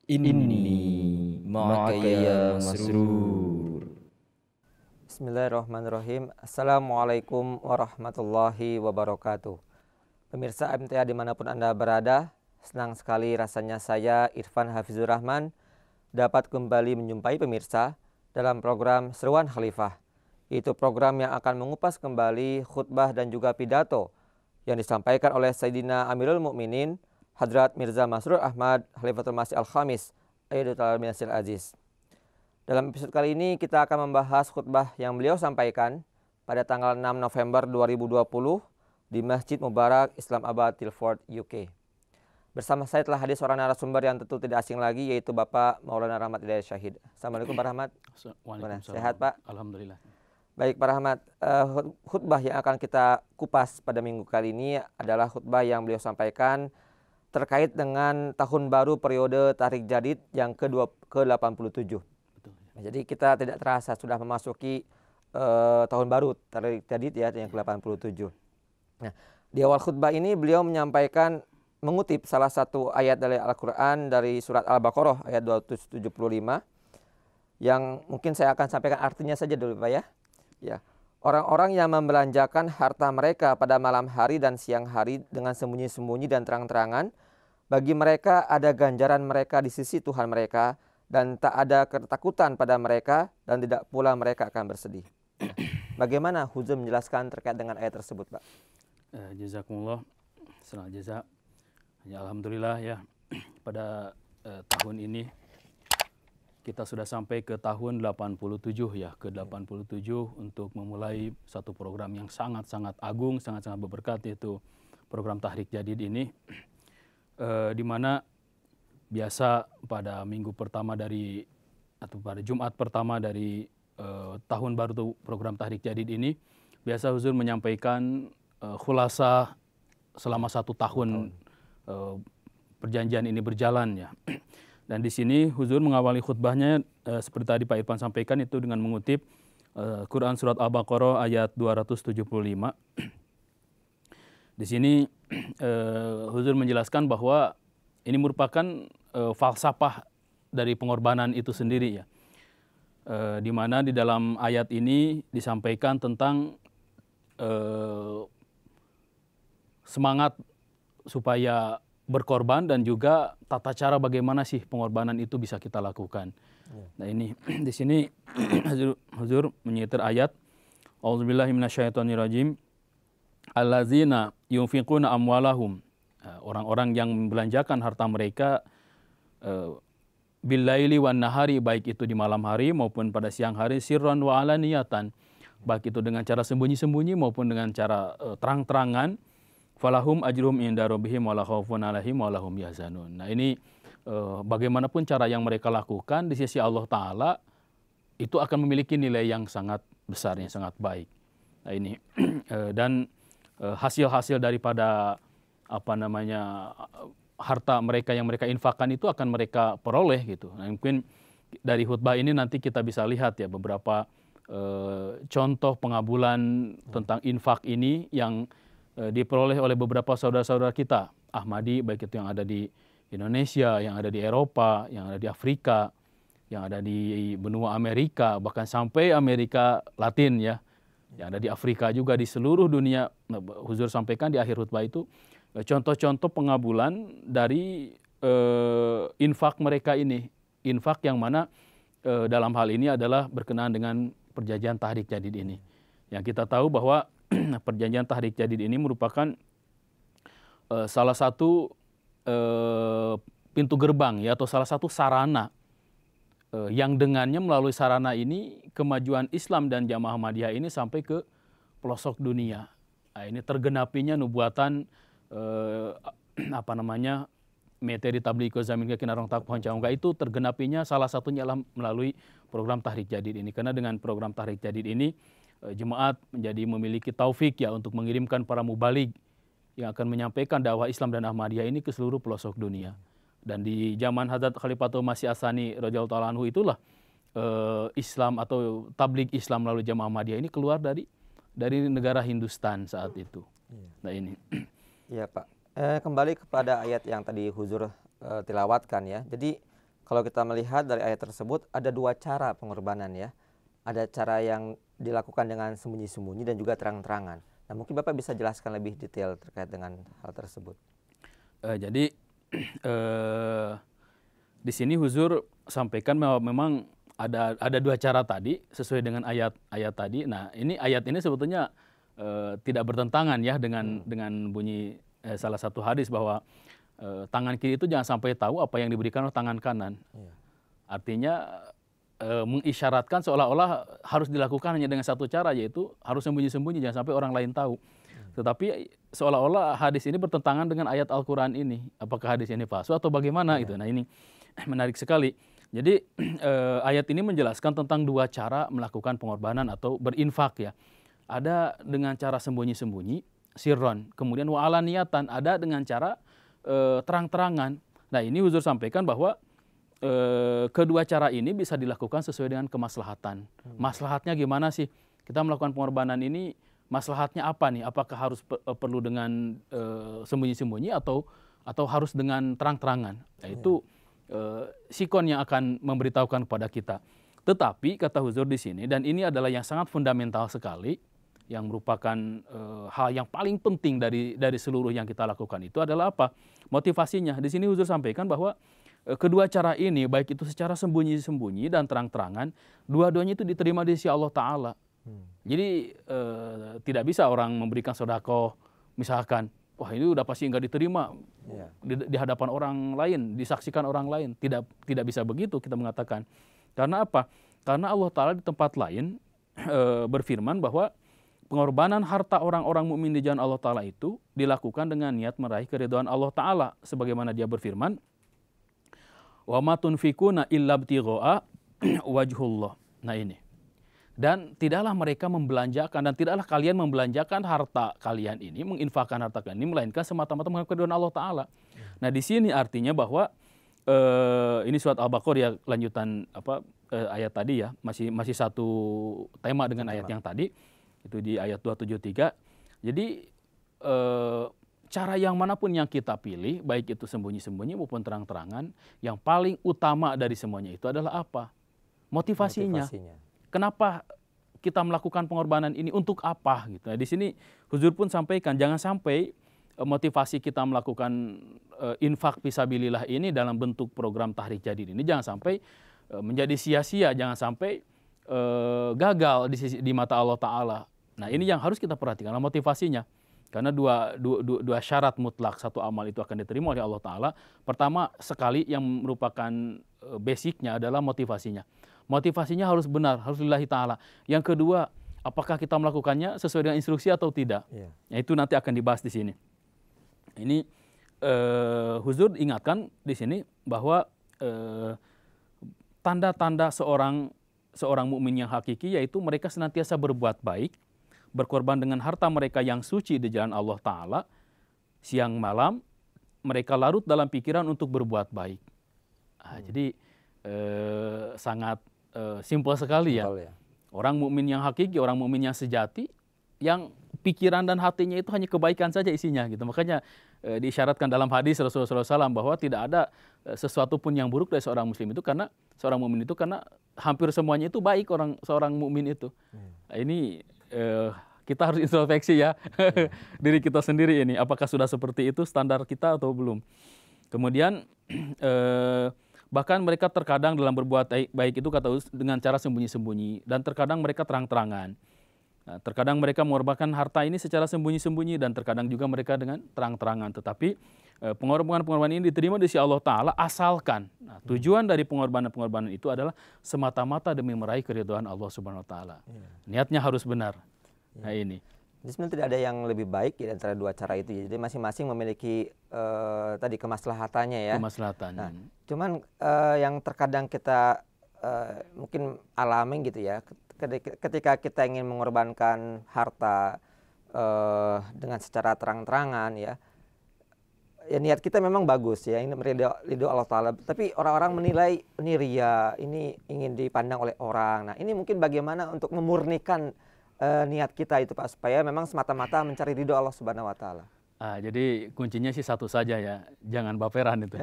Inni ma'aka ya masrur. Bismillahirrahmanirrahim. Assalamualaikum warahmatullahi wabarakatuh. Pemirsa MTA dimanapun Anda berada, senang sekali rasanya saya Irfan Hafizur Rahman dapat kembali menjumpai pemirsa dalam program Seruan Khalifah. Yaitu program yang akan mengupas kembali khutbah dan juga pidato yang disampaikan oleh Sayyidina Amirul Mukminin Hadrat Mirza Masroor Ahmad Khalifatul Masih Al-Khamis Ayyadullah Minasil Aziz. Dalam episode kali ini kita akan membahas khutbah yang beliau sampaikan pada tanggal 6 November 2020 di Masjid Mubarak Islamabad, Tilford, UK. Bersama saya telah hadir seorang narasumber yang tentu tidak asing lagi, yaitu Bapak Maulana Rahmat Hidayat Syahid. Assalamualaikum Pak Rahmat. Sehat Pak? Alhamdulillah. Baik Pak Rahmat, khutbah yang akan kita kupas pada minggu kali ini adalah khutbah yang beliau sampaikan terkait dengan tahun baru periode Tahrikh Jadid yang ke-87. Nah, jadi kita tidak terasa sudah memasuki tahun baru Tahrikh Jadid ya yang ke-87. Nah, di awal khutbah ini beliau menyampaikan mengutip salah satu ayat dari Al-Qur'an dari surat Al-Baqarah ayat 275 yang mungkin saya akan sampaikan artinya saja dulu Pak ya. Ya. Orang-orang yang membelanjakan harta mereka pada malam hari dan siang hari dengan sembunyi-sembunyi dan terang-terangan, bagi mereka ada ganjaran mereka di sisi Tuhan mereka dan tak ada ketakutan pada mereka dan tidak pula mereka akan bersedih. Bagaimana Huzur menjelaskan terkait dengan ayat tersebut, Pak? Jazakumullah, senang jaza. Ya, alhamdulillah ya, pada tahun ini kita sudah sampai ke tahun 87 ya, ke-87 untuk memulai satu program yang sangat-sangat agung, sangat-sangat berberkat, yaitu program Tahrikh Jadid ini. Di mana biasa pada minggu pertama dari atau pada Jumat pertama dari tahun baru program Tahrikh Jadid ini, biasa Huzur menyampaikan khulasah selama satu tahun perjanjian ini berjalan ya. Dan di sini Huzur mengawali khutbahnya seperti tadi Pak Irfan sampaikan itu dengan mengutip Quran surat Al-Baqarah ayat 275. Di sini Huzur menjelaskan bahwa ini merupakan falsafah dari pengorbanan itu sendiri ya. Di mana di dalam ayat ini disampaikan tentang semangat supaya berkorban dan juga tata cara bagaimana sih pengorbanan itu bisa kita lakukan. Nah ini di sini Huzur menyetir ayat A'udzubillahi minasyaitonirrajim. Allazina yunfiquna amwalahum, orang-orang yang membelanjakan harta mereka billaili wan nahari, baik itu di malam hari maupun pada siang hari, sirran wa alaniyatan, baik itu dengan cara sembunyi-sembunyi maupun dengan cara terang-terangan. Falahum ajrum inda rabbihim wala khaufun alaihim wala hum yahzanun. Nah ini bagaimanapun cara yang mereka lakukan di sisi Allah Ta'ala itu akan memiliki nilai yang sangat besar, yang sangat baik. Nah ini dan hasil-hasil daripada harta mereka yang mereka infakkan itu akan mereka peroleh gitu. Nah, mungkin dari khutbah ini nanti kita bisa lihat ya beberapa contoh pengabulan tentang infak ini yang diperoleh oleh beberapa saudara-saudara kita Ahmadi, baik itu yang ada di Indonesia, yang ada di Eropa, yang ada di Afrika, yang ada di benua Amerika, bahkan sampai Amerika Latin ya, yang ada di Afrika juga, di seluruh dunia. Huzur sampaikan di akhir khutbah itu contoh-contoh pengabulan dari infak mereka ini, infak yang mana dalam hal ini adalah berkenaan dengan perjanjian Tahrikh Jadid ini. Yang kita tahu bahwa perjanjian Tahrikh Jadid ini merupakan salah satu pintu gerbang ya, atau salah satu sarana yang dengannya melalui sarana ini kemajuan Islam dan Jamaah Ahmadiyah ini sampai ke pelosok dunia. Nah, ini tergenapinya nubuatan materi tabligh zamin ke kinarong tak pohon caungga itu tergenapinya salah satunya adalah melalui program Tahrikh Jadid ini. Karena dengan program Tahrikh Jadid ini jemaat menjadi memiliki taufik ya untuk mengirimkan para mubaligh yang akan menyampaikan dakwah Islam dan Ahmadiyah ini ke seluruh pelosok dunia. Dan di zaman Hadrat Khalifatul Masih As-Tsani radhiyallahu ta'ala anhu itulah Islam atau tabligh Islam melalui Jamaah Ahmadiyah ini keluar dari negara Hindustan saat itu. Nah ini. Iya Pak. Kembali kepada ayat yang tadi Huzur tilawatkan ya. Jadi kalau kita melihat dari ayat tersebut ada dua cara pengorbanan ya. Ada cara yang dilakukan dengan sembunyi-sembunyi dan juga terang-terangan. Nah, mungkin Bapak bisa jelaskan lebih detail terkait dengan hal tersebut. Jadi di sini Huzur sampaikan bahwa memang ada dua cara tadi sesuai dengan ayat tadi. Nah, ayat ini sebetulnya tidak bertentangan ya dengan bunyi salah satu hadis bahwa tangan kiri itu jangan sampai tahu apa yang diberikan oleh tangan kanan. Artinya mengisyaratkan seolah-olah harus dilakukan hanya dengan satu cara, yaitu harus sembunyi-sembunyi, jangan sampai orang lain tahu. Tetapi seolah-olah hadis ini bertentangan dengan ayat Al-Quran ini. Apakah hadis ini palsu atau bagaimana itu? Nah, ini menarik sekali. Jadi ayat ini menjelaskan tentang dua cara melakukan pengorbanan atau berinfak ya. Ada dengan cara sembunyi-sembunyi, sirron. Kemudian wa'alaniyatan, ada dengan cara terang-terangan. Nah, ini Huzur sampaikan bahwa kedua cara ini bisa dilakukan sesuai dengan kemaslahatan. Maslahatnya gimana sih? Kita melakukan pengorbanan ini, maslahatnya apa nih? Apakah harus perlu dengan sembunyi-sembunyi atau harus dengan terang-terangan? Nah, itu sikon yang akan memberitahukan kepada kita. Tetapi kata Huzur di sini, dan ini adalah yang sangat fundamental sekali, yang merupakan hal yang paling penting dari seluruh yang kita lakukan itu adalah apa? Motivasinya. Di sini Huzur sampaikan bahwa kedua cara ini, baik itu secara sembunyi-sembunyi dan terang-terangan, dua-duanya itu diterima di sisi Allah Ta'ala. Jadi tidak bisa orang memberikan sedekah, misalkan, wah ini udah pasti nggak diterima di hadapan orang lain, disaksikan orang lain. Tidak bisa begitu kita mengatakan. Karena apa? Karena Allah Ta'ala di tempat lain berfirman bahwa pengorbanan harta orang-orang mukmin di jalan Allah Ta'ala itu dilakukan dengan niat meraih keridhaan Allah Ta'ala. Sebagaimana dia berfirman, wa ma tunfikuna illa ibtigha'a wajhullah. Nah ini. Dan tidaklah mereka membelanjakan dan tidaklah kalian membelanjakan harta kalian ini, menginfakkan harta kalian ini melainkan semata-mata mengharapkan keridhaan Allah Ta'ala. Nah, di sini artinya bahwa ini surat Al-Baqarah ya, lanjutan ayat tadi ya, masih satu tema dengan ayat yang tadi, itu di ayat 273. Jadi cara yang manapun yang kita pilih, baik itu sembunyi-sembunyi maupun terang-terangan, yang paling utama dari semuanya itu adalah apa? Motivasinya. Kenapa kita melakukan pengorbanan ini, untuk apa? Gitu. Nah, di sini Huzur pun sampaikan, jangan sampai motivasi kita melakukan infak fisabilillah ini dalam bentuk program Tahrik Jadid ini jangan sampai menjadi sia-sia, jangan sampai gagal di mata Allah Ta'ala. Nah, ini yang harus kita perhatikan, motivasinya. Karena dua syarat mutlak satu amal itu akan diterima oleh Allah Ta'ala. Pertama sekali yang merupakan basicnya adalah motivasinya. Motivasinya harus benar, harus lillahi ta'ala. Yang kedua, apakah kita melakukannya sesuai dengan instruksi atau tidak? Nah, itu nanti akan dibahas di sini. Ini Huzur ingatkan di sini bahwa tanda-tanda seorang mukmin yang hakiki yaitu mereka senantiasa berbuat baik, berkorban dengan harta mereka yang suci di jalan Allah Ta'ala, siang malam mereka larut dalam pikiran untuk berbuat baik. Jadi sangat simpel sekali ya. Orang mukmin yang hakiki, orang mukmin yang sejati, yang pikiran dan hatinya itu hanya kebaikan saja isinya gitu. Makanya diisyaratkan dalam hadis Rasulullah SAW bahwa tidak ada sesuatu pun yang buruk dari seorang muslim itu, karena seorang mukmin itu karena hampir semuanya itu baik seorang mukmin itu. Nah, ini kita harus introspeksi ya diri kita sendiri ini, apakah sudah seperti itu standar kita atau belum. Kemudian bahkan mereka terkadang dalam berbuat baik itu kata dengan cara sembunyi-sembunyi, dan terkadang mereka terang-terangan. Nah, terkadang mereka mengorbankan harta ini secara sembunyi-sembunyi, dan terkadang juga mereka dengan terang-terangan. Tetapi pengorbanan ini diterima di sisi Allah Ta'ala asalkan tujuan dari pengorbanan itu adalah semata-mata demi meraih keridhaan Allah Subhanahu Wa Ta'ala. Niatnya harus benar. Nah ini. Jadi sebenarnya tidak ada yang lebih baik di antara dua cara itu. Jadi masing-masing memiliki tadi kemaslahatannya ya. Kemaslahatan. Nah, cuman yang terkadang kita mungkin alami gitu ya, ketika kita ingin mengorbankan harta dengan secara terang-terangan ya niat kita memang bagus ya, ini ridho Allah Ta'ala. Tapi orang-orang menilai ini ria, ini ingin dipandang oleh orang. Nah, ini mungkin bagaimana untuk memurnikan niat kita itu Pak, supaya memang semata-mata mencari ridho Allah Subhanahu Wa Ta'ala. Jadi kuncinya sih satu saja ya, jangan baperan itu.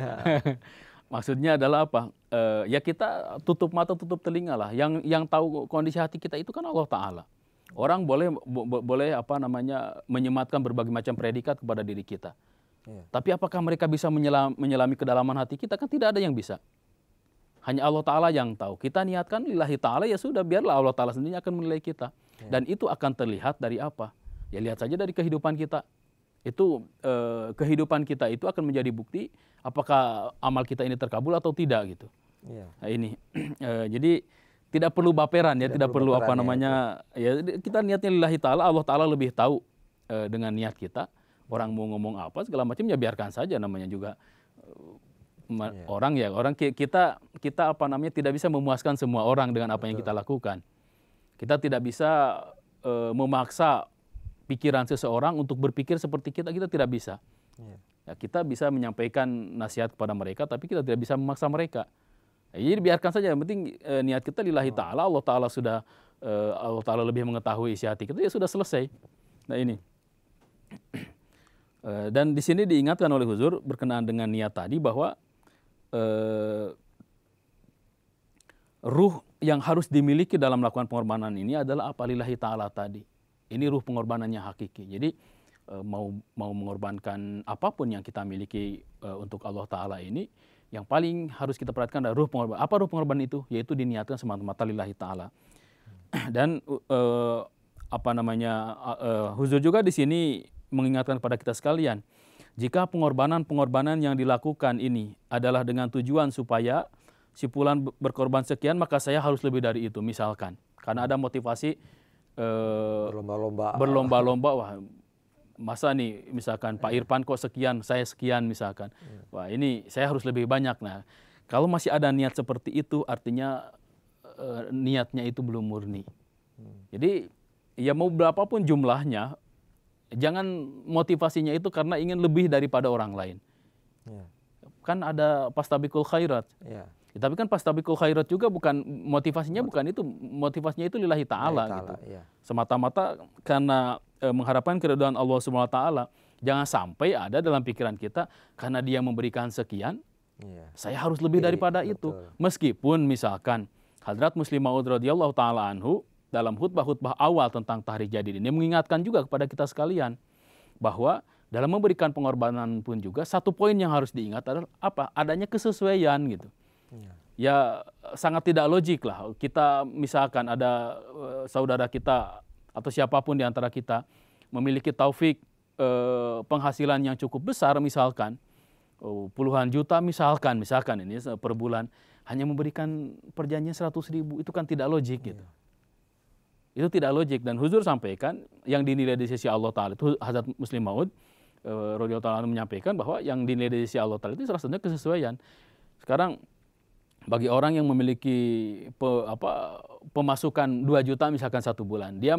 Maksudnya adalah apa? Ya kita tutup mata, tutup telinga lah. Yang tahu kondisi hati kita itu kan Allah Ta'ala. Orang boleh apa namanya menyematkan berbagai macam predikat kepada diri kita. Iya. Tapi apakah mereka bisa menyelami kedalaman hati kita? Kan tidak ada yang bisa. Hanya Allah Ta'ala yang tahu. Kita niatkan lillahi ta'ala, ya sudah, biarlah Allah Ta'ala sendiri akan menilai kita. Dan itu akan terlihat dari apa? Ya lihat saja dari kehidupan kita. Itu kehidupan kita itu akan menjadi bukti apakah amal kita ini terkabul atau tidak gitu. Iya. Nah, ini jadi tidak perlu baperan ya, tidak perlu apa baperan, namanya ya, kita niatnya lillahi ta'ala, Allah Ta'ala lebih tahu dengan niat kita. Orang mau ngomong apa segala macam ya biarkan saja, namanya juga orang kita apa namanya tidak bisa memuaskan semua orang dengan apa yang kita lakukan. Kita tidak bisa memaksa pikiran seseorang untuk berpikir seperti kita tidak bisa. Ya, kita bisa menyampaikan nasihat kepada mereka, tapi kita tidak bisa memaksa mereka. Jadi biarkan saja, yang penting niat kita lillahi ta'ala, Allah Ta'ala lebih mengetahui isi hati kita, ya sudah selesai. Nah ini. Dan di sini diingatkan oleh Huzur berkenaan dengan niat tadi bahwa ruh yang harus dimiliki dalam melakukan pengorbanan ini adalah apa? Lillahi ta'ala tadi. Ini ruh pengorbanannya hakiki. Jadi mau mengorbankan apapun yang kita miliki untuk Allah Ta'ala ini, yang paling harus kita perhatikan adalah ruh pengorbanan. Apa ruh pengorbanan itu? Yaitu diniatkan semata-mata lillahi ta'ala. Dan apa namanya Huzur juga di sini mengingatkan kepada kita sekalian, jika pengorbanan yang dilakukan ini adalah dengan tujuan supaya si fulan berkorban sekian, maka saya harus lebih dari itu, misalkan. Karena ada motivasi berlomba-lomba, wah masa nih misalkan Pak Irfan kok sekian, saya sekian misalkan. Wah ini saya harus lebih banyak. Nah kalau masih ada niat seperti itu, artinya niatnya itu belum murni. Jadi ya mau berapapun jumlahnya, jangan motivasinya itu karena ingin lebih daripada orang lain. Kan ada fastabiqul khairat. Tapi kan fastabiqul khairat juga bukan motivasinya, bukan itu. Motivasinya itu lillahi ta'ala gitu. Semata-mata karena mengharapkan keridhaan Allah Subhanahu wa taala. Jangan sampai ada dalam pikiran kita karena dia memberikan sekian, saya harus lebih daripada itu. Meskipun misalkan Hadrat Muslim Maud radhiyallahu taala anhu dalam khutbah awal tentang Tahrik Jadid ini mengingatkan juga kepada kita sekalian bahwa dalam memberikan pengorbanan pun juga satu poin yang harus diingat adalah apa? Adanya kesesuaian gitu. Ya sangat tidak logik lah kita misalkan ada saudara kita atau siapapun di antara kita memiliki taufik penghasilan yang cukup besar, misalkan puluhan juta misalkan ini per bulan, hanya memberikan perjanjian 100.000, itu kan tidak logik gitu. Itu tidak logik. Dan Huzur sampaikan yang dinilai di sisi Allah Ta'ala itu, Hazrat Muslim Maud radhiyallahu ta'ala menyampaikan bahwa yang dinilai di sisi Allah Ta'ala itu salah satunya kesesuaian. Sekarang bagi orang yang memiliki pemasukan 2 juta misalkan satu bulan, dia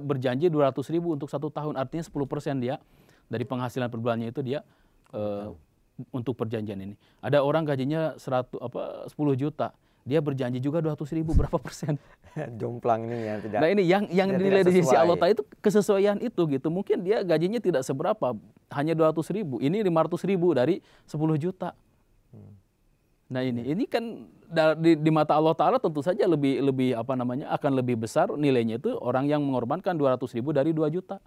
berjanji 200.000 untuk 1 tahun, artinya 10% dia dari penghasilan per bulannya itu dia untuk perjanjian ini. Ada orang gajinya 10 juta, dia berjanji juga 200.000, berapa persen? Jomplang ini yang tidak. Nah ini yang dinilai di sisi Allah Ta'ala itu kesesuaian itu gitu. Mungkin dia gajinya tidak seberapa, hanya 200.000. Ini 500.000 dari 10 juta. Nah ini kan di mata Allah Ta'ala tentu saja lebih apa namanya akan lebih besar nilainya itu orang yang mengorbankan 200.000 dari 2 juta.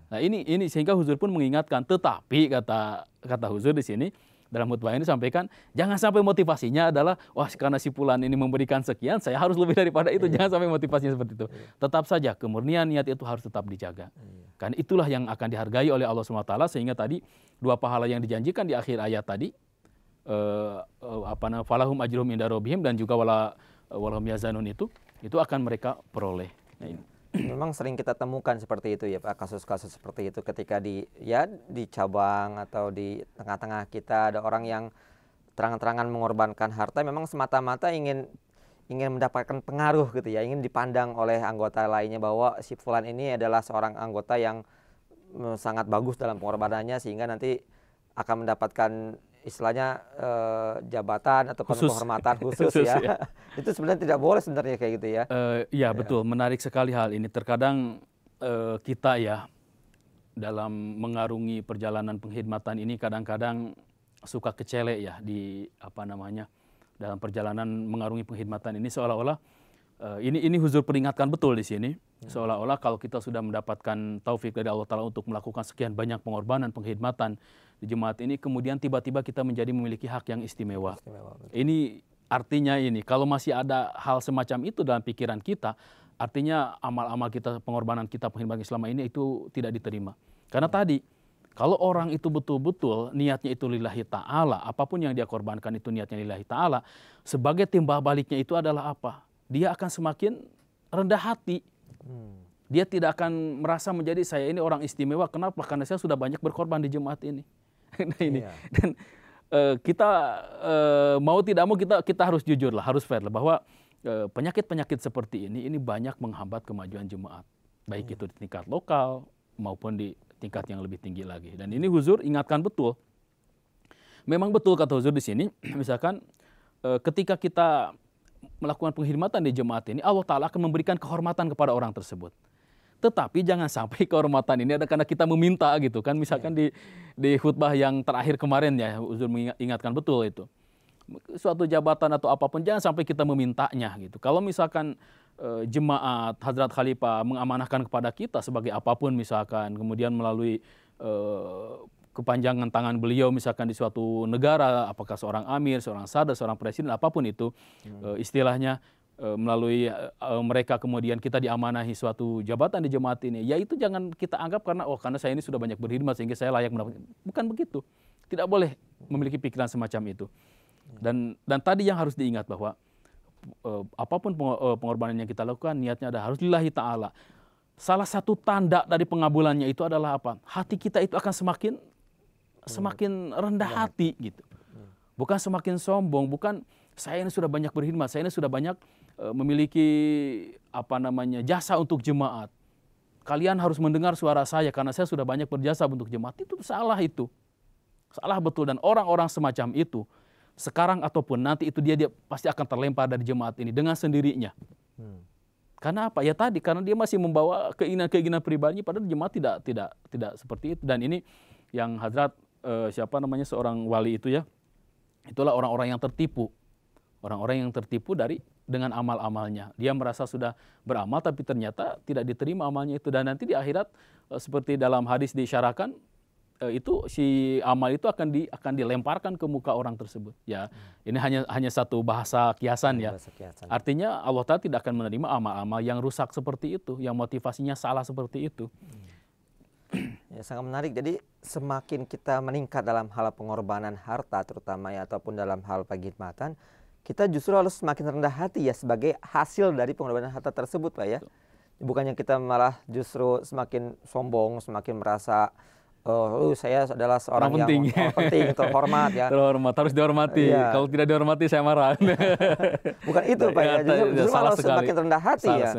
Nah ini sehingga Huzur pun mengingatkan, tetapi kata Huzur di sini dalam khutbah ini sampaikan, jangan sampai motivasinya adalah wah karena si fulan ini memberikan sekian, saya harus lebih daripada itu. Jangan sampai motivasinya seperti itu. Tetap saja kemurnian niat itu harus tetap dijaga. Karena itulah yang akan dihargai oleh Allah SWT, sehingga tadi 2 pahala yang dijanjikan di akhir ayat tadi, falahum ajrum inda rabbihim, dan juga walahum yazanun, itu akan mereka peroleh. Nah, ini. Memang sering kita temukan seperti itu ya Pak, kasus-kasus seperti itu ketika di cabang atau di tengah-tengah kita ada orang yang terang-terangan mengorbankan harta memang semata-mata ingin mendapatkan pengaruh gitu ya, ingin dipandang oleh anggota lainnya bahwa si fulan ini adalah seorang anggota yang sangat bagus dalam pengorbanannya, sehingga nanti akan mendapatkan istilahnya jabatan atau penghormatan khusus ya. Itu sebenarnya tidak boleh sebenarnya kayak gitu ya. Iya betul, menarik sekali hal ini. Terkadang kita ya dalam mengarungi perjalanan pengkhidmatan ini kadang-kadang suka kecele ya di dalam perjalanan mengarungi penghidmatan ini, seolah-olah ini Huzur peringatkan betul di sini, seolah-olah kalau kita sudah mendapatkan taufik dari Allah Ta'ala untuk melakukan sekian banyak pengorbanan, penghidmatan di jemaat ini, kemudian tiba-tiba kita menjadi memiliki hak yang istimewa. Ini artinya kalau masih ada hal semacam itu dalam pikiran kita, artinya amal-amal kita, pengorbanan kita, penghidmatan selama ini itu tidak diterima. Karena tadi, kalau orang itu betul-betul niatnya itu lillahi ta'ala, apapun yang dia korbankan itu niatnya lillahi ta'ala, sebagai timbal baliknya itu adalah apa? Dia akan semakin rendah hati. Dia tidak akan merasa menjadi saya ini orang istimewa. Kenapa? Karena saya sudah banyak berkorban di jemaat ini. Nah ini. Dan kita mau tidak mau kita harus jujur lah, harus fair lah, bahwa penyakit-penyakit seperti ini banyak menghambat kemajuan jemaat. Baik itu di tingkat lokal maupun di tingkat yang lebih tinggi lagi. Dan ini Huzur ingatkan betul. Memang betul kata Huzur di sini, misalkan ketika kita melakukan penghormatan di jemaat ini, Allah Ta'ala akan memberikan kehormatan kepada orang tersebut. Tetapi jangan sampai kehormatan ini ada karena kita meminta gitu kan. Misalkan di khutbah yang terakhir kemarin ya, Huzur mengingatkan betul itu. Suatu jabatan atau apapun jangan sampai kita memintanya gitu. Kalau misalkan jemaat Hadrat Khalifah mengamanahkan kepada kita sebagai apapun misalkan, kemudian melalui kepanjangan tangan beliau misalkan di suatu negara, apakah seorang amir, seorang sada, seorang presiden, apapun itu istilahnya, melalui mereka kemudian kita diamanahi suatu jabatan di jemaat ini, ya itu jangan kita anggap karena saya ini sudah banyak berkhidmat sehingga saya layak mendapatkan. Bukan begitu. Tidak boleh memiliki pikiran semacam itu. Dan tadi yang harus diingat bahwa apapun pengorbanan yang kita lakukan, niatnya harus lillahi ta'ala. Salah satu tanda dari pengabulannya itu adalah apa? Hati kita itu akan semakin rendah hati gitu. Bukan semakin sombong, bukan saya ini sudah banyak berkhidmat, saya ini sudah banyak memiliki jasa untuk jemaat. Kalian harus mendengar suara saya karena saya sudah banyak berjasa untuk jemaat. Itu salah itu. Salah betul, dan orang-orang semacam itu sekarang ataupun nanti itu dia pasti akan terlempar dari jemaat ini dengan sendirinya. Karena apa? Ya tadi, karena dia masih membawa keinginan-keinginan pribadinya, padahal jemaat tidak seperti itu. Dan ini yang Hadrat seorang wali itu ya, itulah orang-orang yang tertipu. Orang-orang yang tertipu dengan amal-amalnya. Dia merasa sudah beramal tapi ternyata tidak diterima amalnya itu. Dan nanti di akhirat seperti dalam hadis diisyarakan, itu si amal itu akan dilemparkan ke muka orang tersebut. Ya, ini hanya satu bahasa kiasan ya. Artinya Allah Ta'ala tidak akan menerima amal-amal yang rusak seperti itu, yang motivasinya salah seperti itu. Ya, sangat menarik. Jadi semakin kita meningkat dalam hal pengorbanan harta terutama ya, ataupun dalam hal penghormatan, kita justru harus semakin rendah hati ya sebagai hasil dari pengorbanan harta tersebut, Pak ya. Bukannya kita malah justru semakin sombong, semakin merasa saya adalah seorang yang penting, terhormat ya. Terhormat, harus dihormati. Ya. Kalau tidak dihormati saya marah. Bukan itu Pak ya, justru malah semakin rendah hati ya.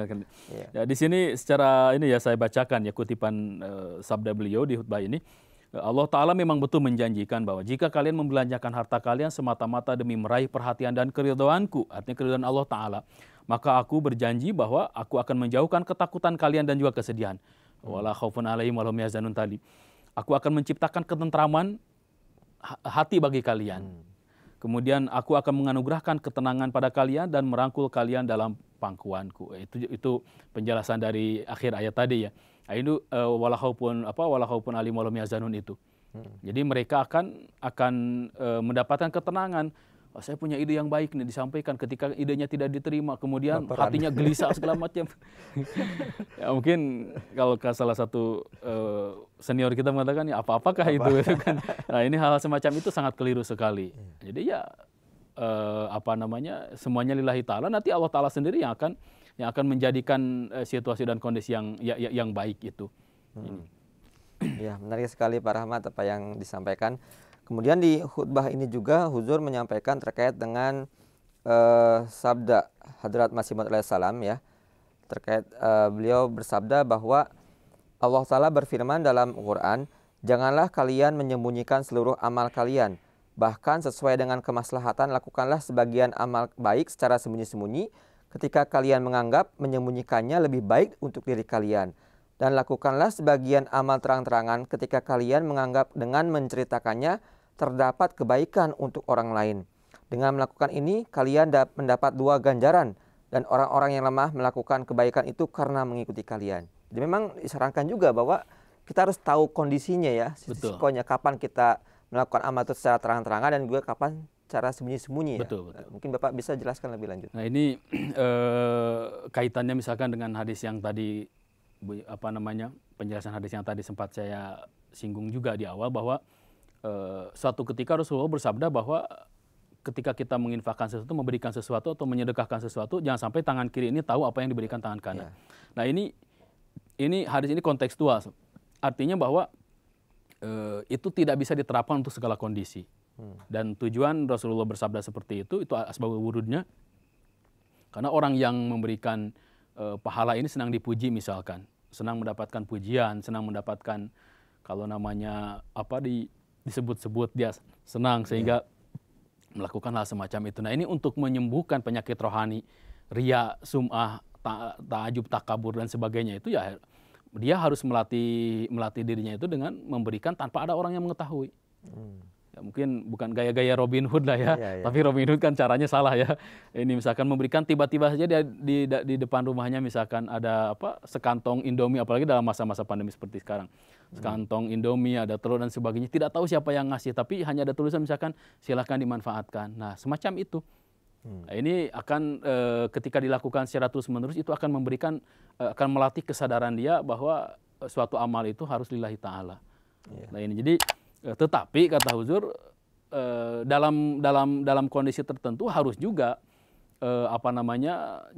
Ya. Di sini secara ini ya saya bacakan ya kutipan sabda beliau di khutbah ini. Allah Ta'ala memang betul menjanjikan bahwa jika kalian membelanjakan harta kalian semata-mata demi meraih perhatian dan keridhaanku, artinya keridhaan Allah Ta'ala, maka aku berjanji bahwa aku akan menjauhkan ketakutan kalian dan juga kesedihan. Wala khaufun alaihim wa lahum yahzanun tadi. Aku akan menciptakan ketentraman hati bagi kalian. Kemudian aku akan menganugerahkan ketenangan pada kalian dan merangkul kalian dalam pangkuanku. Itu penjelasan dari akhir ayat tadi ya. Itu wala khaufun alaihim wa lahum yahzanun itu. Jadi mereka akan mendapatkan ketenangan. Saya punya ide yang baik nih, disampaikan, ketika idenya tidak diterima, kemudian hatinya gelisah segala macam. Ya, mungkin kalau salah satu senior kita mengatakan ya apakah itu kan. Nah, ini hal semacam itu sangat keliru sekali. Jadi ya semuanya lillahi ta'ala, nanti Allah Ta'ala sendiri yang akan menjadikan situasi dan kondisi yang baik itu. Ya, menarik sekali Pak Rahmat apa yang disampaikan. Kemudian di khutbah ini juga Huzur menyampaikan terkait dengan sabda Hadrat Masih Maud alaihissalam ya. Terkait beliau bersabda bahwa Allah Ta'ala berfirman dalam Al-Quran, janganlah kalian menyembunyikan seluruh amal kalian. Bahkan sesuai dengan kemaslahatan lakukanlah sebagian amal baik secara sembunyi-sembunyi ketika kalian menganggap menyembunyikannya lebih baik untuk diri kalian. Dan lakukanlah sebagian amal terang-terangan ketika kalian menganggap dengan menceritakannya terdapat kebaikan untuk orang lain. Dengan melakukan ini, kalian mendapat 2 ganjaran, dan orang-orang yang lemah melakukan kebaikan itu karena mengikuti kalian. Jadi memang disarankan juga bahwa kita harus tahu kondisinya ya, risikonya, kapan kita melakukan amal itu secara terang-terangan dan juga kapan cara sembunyi-sembunyi. Betul. Mungkin Bapak bisa jelaskan lebih lanjut. Nah ini kaitannya misalkan dengan hadis yang tadi, penjelasan hadis yang tadi sempat saya singgung juga di awal, bahwa suatu ketika Rasulullah bersabda bahwa ketika kita menginfakkan sesuatu, memberikan sesuatu atau menyedekahkan sesuatu, jangan sampai tangan kiri ini tahu apa yang diberikan tangan kanan. Nah ini hadis ini kontekstual, artinya bahwa itu tidak bisa diterapkan untuk segala kondisi. Dan tujuan Rasulullah bersabda seperti itu asbabul wurudnya, karena orang yang memberikan pahala ini senang dipuji misalkan, senang mendapatkan pujian, senang mendapatkan kalau namanya disebut-sebut, dia senang sehingga melakukan hal semacam itu. Nah ini untuk menyembuhkan penyakit rohani, riya, sum'ah, ta'ajub, takabur dan sebagainya itu, ya dia harus melatih dirinya itu dengan memberikan tanpa ada orang yang mengetahui. Ya, mungkin bukan gaya-gaya Robin Hood lah ya, tapi Robin Hood kan caranya salah ya. Ini misalkan memberikan tiba-tiba saja di depan rumahnya misalkan ada sekantong Indomie, apalagi dalam masa-masa pandemi seperti sekarang. Sekantong Indomie, ada telur dan sebagainya, tidak tahu siapa yang ngasih, tapi hanya ada tulisan misalkan silakan dimanfaatkan. Nah semacam itu. Nah, ini akan ketika dilakukan secara terus-menerus itu akan akan melatih kesadaran dia bahwa suatu amal itu harus lillahi ta'ala. Nah ini jadi tetapi kata Huzur, dalam kondisi tertentu harus juga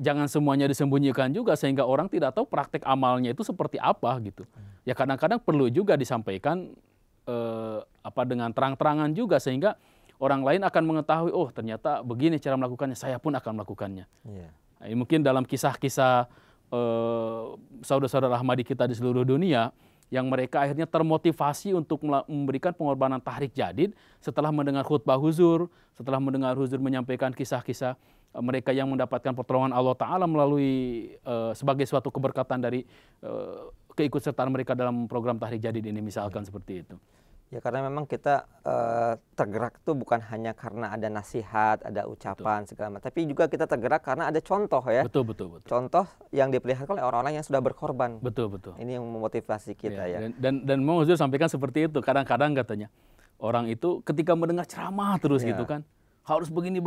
jangan semuanya disembunyikan juga sehingga orang tidak tahu praktek amalnya itu seperti apa gitu. Ya kadang-kadang perlu juga disampaikan dengan terang-terangan juga sehingga orang lain akan mengetahui, oh ternyata begini cara melakukannya, saya pun akan melakukannya. Nah, mungkin dalam kisah-kisah saudara-saudara Ahmadi kita di seluruh dunia, yang mereka akhirnya termotivasi untuk memberikan pengorbanan tahrik jadid setelah mendengar khutbah Huzur, setelah mendengar Huzur menyampaikan kisah-kisah mereka yang mendapatkan pertolongan Allah Ta'ala melalui sebagai suatu keberkatan dari keikutsertaan mereka dalam program tahrik jadid ini misalkan seperti itu. Ya karena memang kita tergerak itu bukan hanya karena ada nasihat, ada ucapan segala macam, tapi juga kita tergerak karena ada contoh ya. Betul. Contoh yang diperlihatkan oleh orang-orang yang sudah berkorban. Betul. Ini yang memotivasi kita ya. Dan mau Huzur sampaikan seperti itu. Kadang-kadang katanya orang itu ketika mendengar ceramah terus gitu kan, harus begini.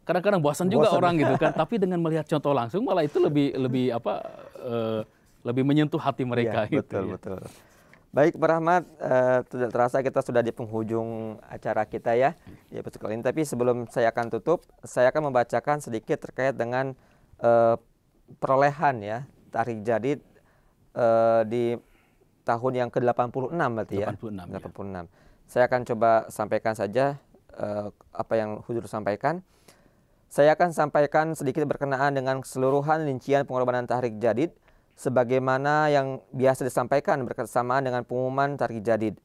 Kadang-kadang bosan juga orang gitu kan. Tapi dengan melihat contoh langsung malah itu lebih menyentuh hati mereka. Betul. Baik Pak Rahmat, tidak terasa kita sudah di penghujung acara kita ya di episode kali ini. Tapi sebelum saya akan tutup, saya akan membacakan sedikit terkait dengan perolehan ya tahrik jadid di tahun yang ke-86 berarti ya. 86. Saya akan coba sampaikan saja apa yang Huzur sampaikan. Saya akan sampaikan sedikit berkenaan dengan keseluruhan rincian pengorbanan tahrik jadid sebagaimana yang biasa disampaikan bersamaan dengan pengumuman tahrik jadid.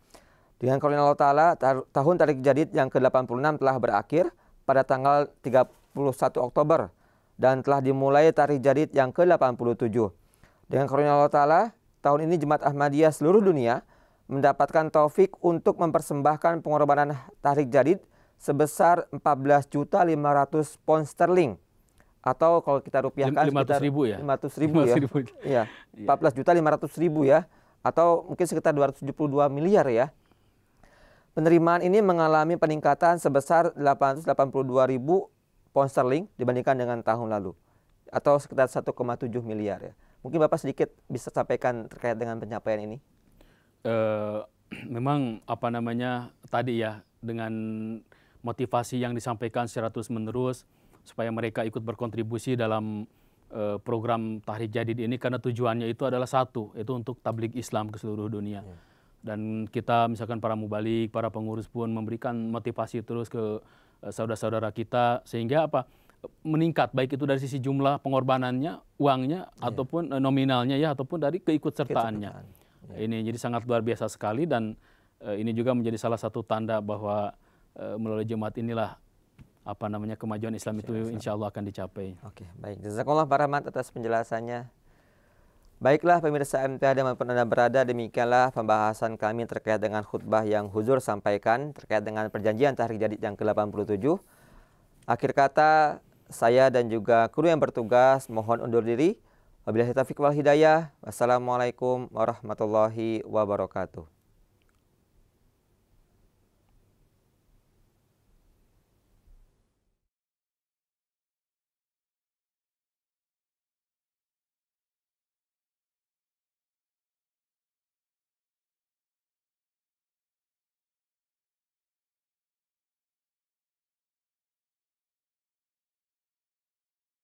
Dengan karunia Allah Ta'ala, tahun tahrik jadid yang ke-86 telah berakhir pada tanggal 31 Oktober dan telah dimulai tahrik jadid yang ke-87. Dengan karunia Allah Ta'ala, tahun ini Jemaat Ahmadiyah seluruh dunia mendapatkan taufik untuk mempersembahkan pengorbanan tahrik jadid sebesar 14.500 pound sterling. Atau kalau kita rupiahkan 500.000 ya? 500.000 ya. Iya, 14.500.000 ya. Atau mungkin sekitar 272 miliar ya. Penerimaan ini mengalami peningkatan sebesar 882.000 pound sterling dibandingkan dengan tahun lalu. Atau sekitar 1,7 miliar ya. Mungkin Bapak sedikit bisa sampaikan terkait dengan pencapaian ini. Memang tadi ya, dengan motivasi yang disampaikan secara terus-menerus supaya mereka ikut berkontribusi dalam program tahrik jadid ini, karena tujuannya itu adalah satu, itu untuk tabligh Islam ke seluruh dunia. Dan kita misalkan para mubalik, para pengurus pun memberikan motivasi terus ke saudara-saudara kita sehingga meningkat, baik itu dari sisi jumlah pengorbanannya, uangnya ataupun nominalnya ya, ataupun dari keikutsertaannya. Ini jadi sangat luar biasa sekali, dan ini juga menjadi salah satu tanda bahwa melalui jemaat inilah kemajuan Islam itu insya Allah akan dicapai. Oke, baik. Jazakallah Pak Rahmat atas penjelasannya. Baiklah pemirsa MTA dimanapun Anda berada, demikianlah pembahasan kami terkait dengan khutbah yang Huzur sampaikan terkait dengan perjanjian Tahrik Jadid yang ke-87. Akhir kata, saya dan juga kru yang bertugas mohon undur diri. Wabillahi taufiq wal hidayah. Wassalamualaikum warahmatullahi wabarakatuh.